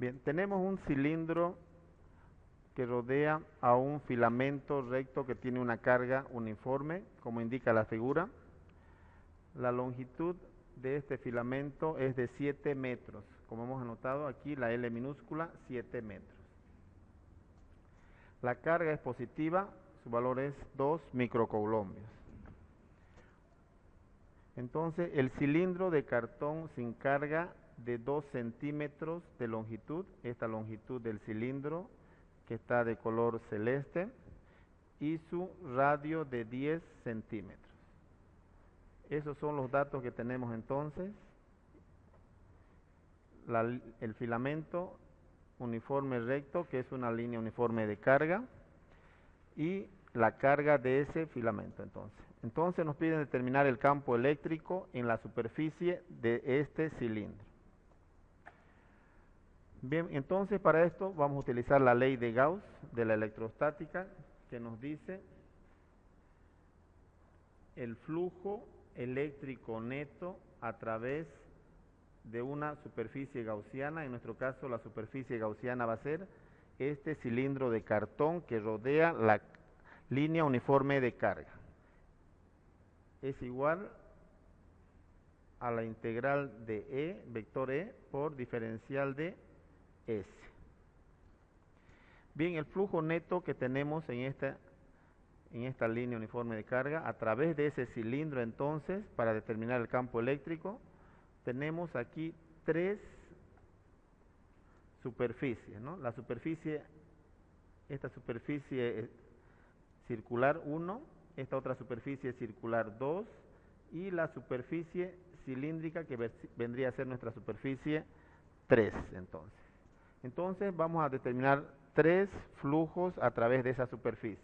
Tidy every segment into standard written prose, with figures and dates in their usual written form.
Bien, tenemos un cilindro que rodea a un filamento recto que tiene una carga uniforme, como indica la figura. La longitud de este filamento es de 7 metros. Como hemos anotado aquí, la L minúscula, 7 metros. La carga es positiva, su valor es 2 microcoulombios. Entonces, el cilindro de cartón sin carga de 2 centímetros de longitud, esta longitud del cilindro que está de color celeste, y su radio de 10 centímetros. Esos son los datos que tenemos entonces. El filamento uniforme recto, que es una línea uniforme de carga, y la carga de ese filamento. Entonces nos piden determinar el campo eléctrico en la superficie de este cilindro. Bien, entonces para esto vamos a utilizar la ley de Gauss de la electrostática, que nos dice el flujo eléctrico neto a través de una superficie gaussiana. En nuestro caso la superficie gaussiana va a ser este cilindro de cartón que rodea la línea uniforme de carga. Es igual a la integral de E, vector E, por diferencial de S. Bien, el flujo neto que tenemos en esta línea uniforme de carga, a través de ese cilindro entonces, para determinar el campo eléctrico, tenemos aquí 3 superficies, ¿no? La superficie, esta superficie circular 1, esta otra superficie circular 2 y la superficie cilíndrica que vendría a ser nuestra superficie 3 entonces. Entonces vamos a determinar 3 flujos a través de esa superficie.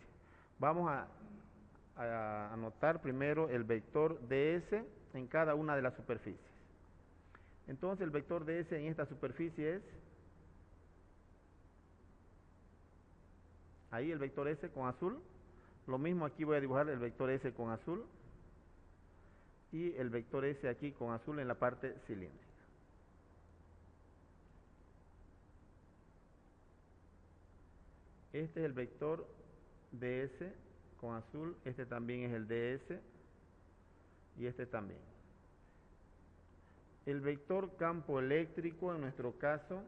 Vamos a anotar primero el vector ds en cada una de las superficies. Entonces el vector ds en esta superficie es, ahí el vector s con azul. Lo mismo aquí voy a dibujar el vector s con azul y el vector s aquí con azul en la parte cilíndrica. Este es el vector ds con azul, este también es el ds y este también. El vector campo eléctrico en nuestro caso,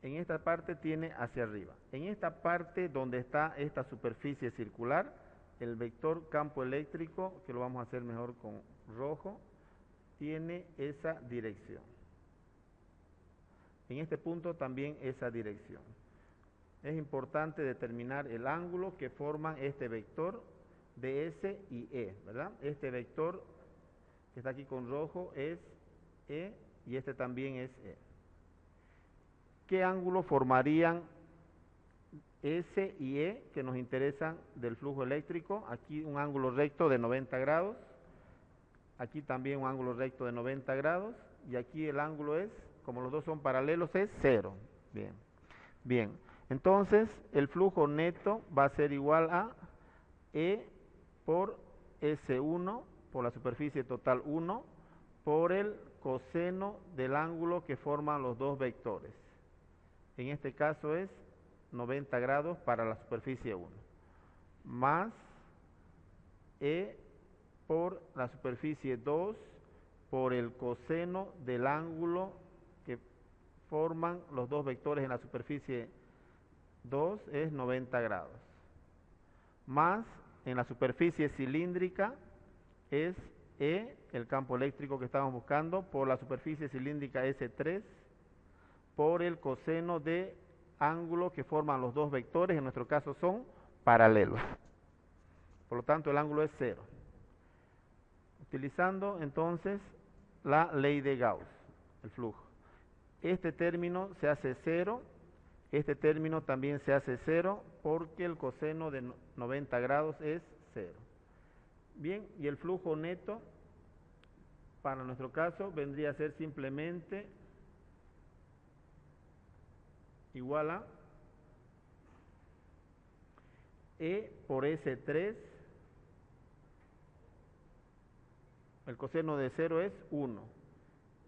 en esta parte tiene hacia arriba. En esta parte donde está esta superficie circular, el vector campo eléctrico, que lo vamos a hacer mejor con rojo, tiene esa dirección. En este punto también esa dirección. Es importante determinar el ángulo que forman este vector de S y E, ¿verdad? Este vector que está aquí con rojo es E y este también es E. ¿Qué ángulo formarían S y E que nos interesan del flujo eléctrico? Aquí un ángulo recto de 90 grados, aquí también un ángulo recto de 90 grados y aquí el ángulo es, como los dos son paralelos, es 0. Bien, bien. Entonces el flujo neto va a ser igual a E por S1 por la superficie total 1 por el coseno del ángulo que forman los dos vectores. En este caso es 90 grados para la superficie 1, más E por la superficie 2 por el coseno del ángulo que forman los dos vectores en la superficie 2 es 90 grados, más en la superficie cilíndrica es E, el campo eléctrico que estamos buscando, por la superficie cilíndrica S3 por el coseno de ángulo que forman los dos vectores, en nuestro caso son paralelos. Por lo tanto, el ángulo es 0. Utilizando entonces la ley de Gauss, el flujo. Este término se hace 0, este término también se hace 0 porque el coseno de 90 grados es 0. Bien, y el flujo neto para nuestro caso vendría a ser simplemente igual a E por S3, el coseno de 0 es 1,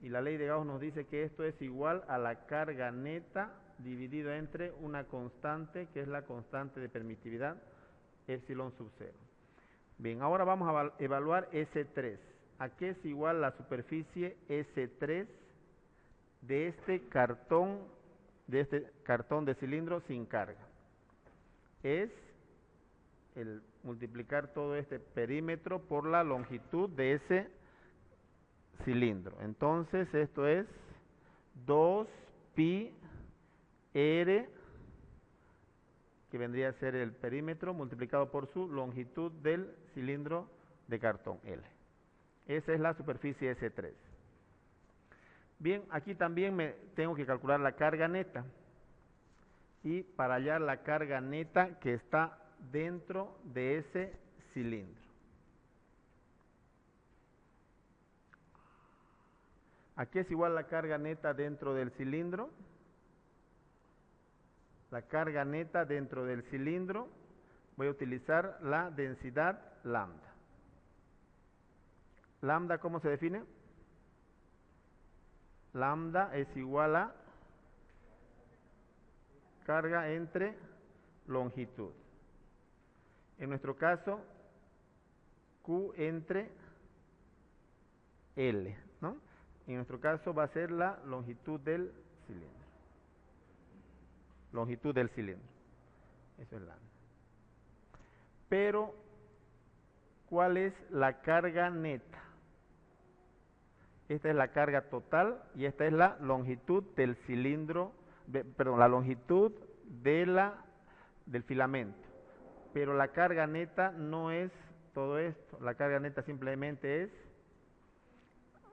Y la ley de Gauss nos dice que esto es igual a la carga neta dividido entre una constante, que es la constante de permitividad, epsilon sub 0. Bien, ahora vamos a evaluar S3. ¿A qué es igual la superficie S3 de este cartón de cilindro sin carga? Es el multiplicar todo este perímetro por la longitud de ese cilindro. Entonces esto es 2 pi r, que vendría a ser el perímetro multiplicado por su longitud del cilindro de cartón L. Esa es la superficie S3. Bien, aquí también me tengo que calcular la carga neta. Y para hallar la carga neta que está dentro de ese cilindro. ¿A qué es igual la carga neta dentro del cilindro? La carga neta dentro del cilindro, voy a utilizar la densidad lambda. ¿Lambda cómo se define? Lambda es igual a carga entre longitud. En nuestro caso, Q entre L, ¿no? En nuestro caso va a ser la longitud del cilindro. Longitud del cilindro. Eso es lambda. Pero, ¿cuál es la carga neta? Esta es la carga total y esta es la longitud del cilindro, la longitud del filamento. Pero la carga neta no es todo esto. La carga neta simplemente es,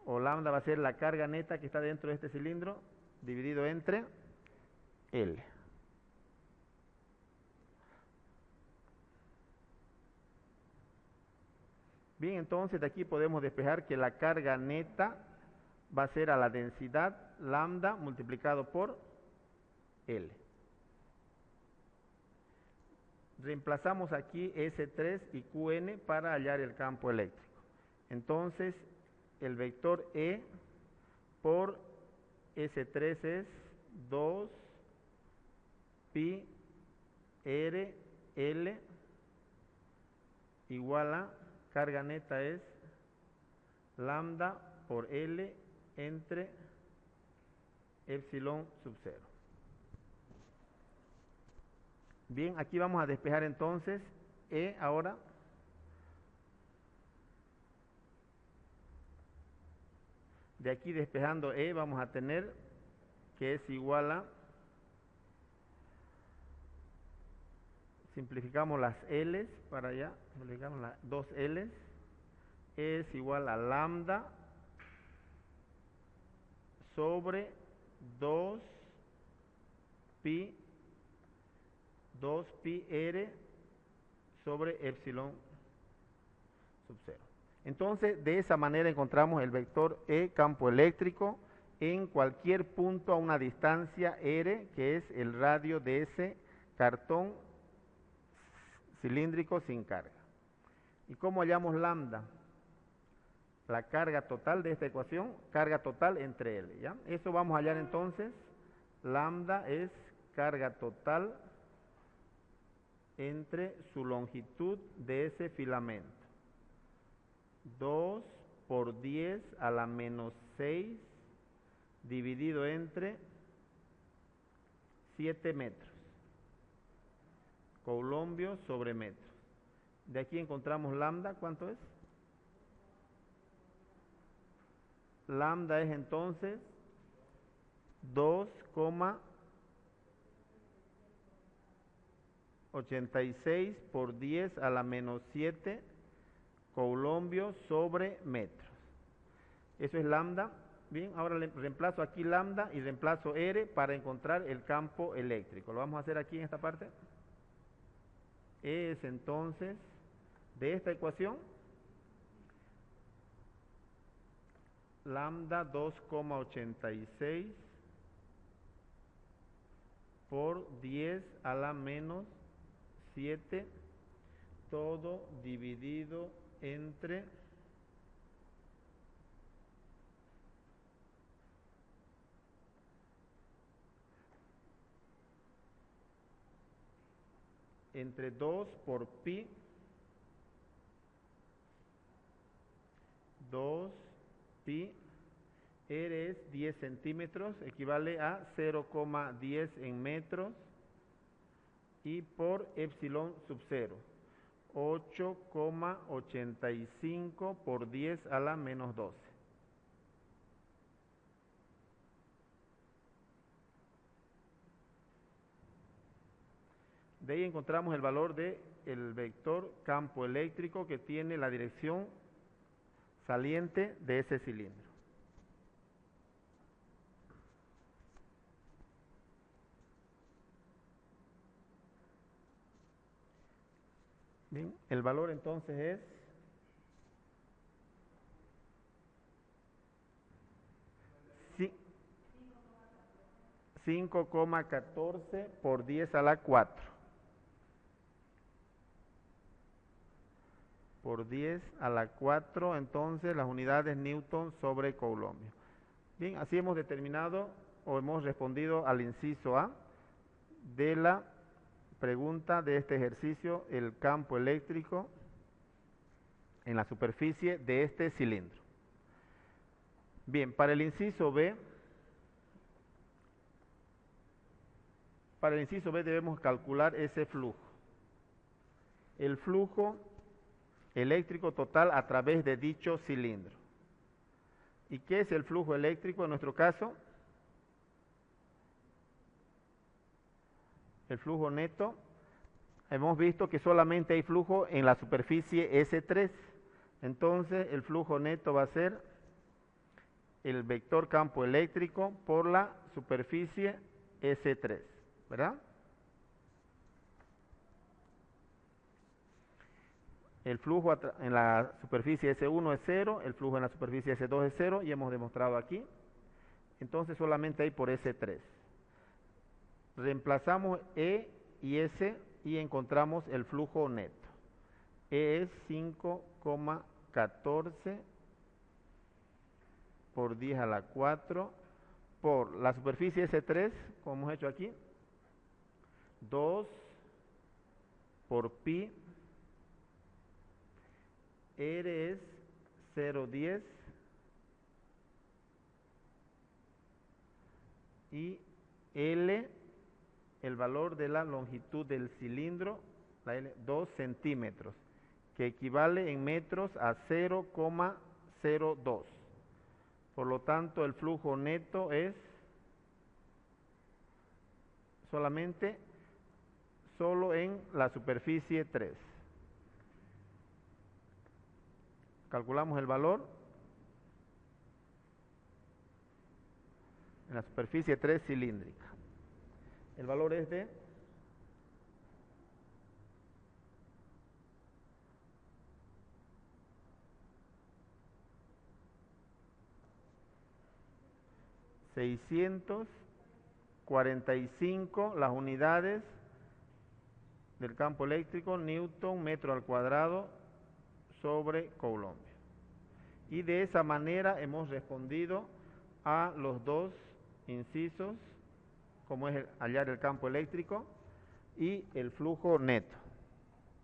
o lambda va a ser la carga neta que está dentro de este cilindro dividido entre L. Bien, entonces de aquí podemos despejar que la carga neta va a ser a la densidad lambda multiplicado por L. Reemplazamos aquí S3 y Qn para hallar el campo eléctrico. Entonces, el vector E por S3 es 2 pi r L igual a carga neta es lambda por L entre epsilon sub 0. Bien, aquí vamos a despejar entonces E ahora. De aquí despejando E vamos a tener que es igual a, simplificamos las L's para allá, simplificamos las dos L's, E es igual a lambda sobre 2 pi r sobre epsilon sub 0. Entonces, de esa manera encontramos el vector E campo eléctrico en cualquier punto a una distancia r, que es el radio de ese cartón cilíndrico sin carga. ¿Y cómo hallamos lambda? La carga total de esta ecuación, carga total entre L, ¿ya? Eso vamos a hallar entonces. Lambda es carga total entre su longitud de ese filamento. 2 por 10 a la menos 6 dividido entre 7 metros. Coulombios sobre metros. De aquí encontramos lambda, ¿cuánto es? Lambda es entonces 2,86 por 10 a la menos 7 coulombios sobre metros. Eso es lambda. Bien, ahora reemplazo aquí lambda y reemplazo R para encontrar el campo eléctrico. Lo vamos a hacer aquí en esta parte. E es entonces, de esta ecuación, lambda 2,86 por 10 a la menos 7, todo dividido entre entre 2 por pi, 2 pi, R es 10 centímetros, equivale a 0,10 en metros, y por epsilon sub 0, 8,85 por 10 a la menos 12. De ahí encontramos el valor del vector campo eléctrico que tiene la dirección saliente de ese cilindro. Bien, el valor entonces es 5,14 por 10 a la 4. Por 10 a la 4, entonces las unidades Newton sobre Coulomb. Bien, así hemos determinado o hemos respondido al inciso A de la pregunta de este ejercicio, el campo eléctrico en la superficie de este cilindro. Bien, para el inciso B, debemos calcular ese flujo. El flujo eléctrico total a través de dicho cilindro. ¿Y qué es el flujo eléctrico en nuestro caso? El flujo neto. Hemos visto que solamente hay flujo en la superficie S3. Entonces el flujo neto va a ser el vector campo eléctrico por la superficie S3, ¿verdad? El flujo en la superficie S1 es 0, el flujo en la superficie S2 es 0, y hemos demostrado aquí. Entonces solamente hay por S3. Reemplazamos E y S y encontramos el flujo neto. E es 5,14 por 10 a la 4 por la superficie S3, como hemos hecho aquí, 2 por pi, R es 0,10 y L, el valor de la longitud del cilindro, la L, 2 centímetros, que equivale en metros a 0,02. Por lo tanto, el flujo neto es solo en la superficie 3. Calculamos el valor en la superficie 3 cilíndrica. El valor es de 645 las unidades del campo eléctrico, Newton metro al cuadrado sobre Coulomb. Y de esa manera hemos respondido a los dos incisos, como es hallar el campo eléctrico y el flujo neto.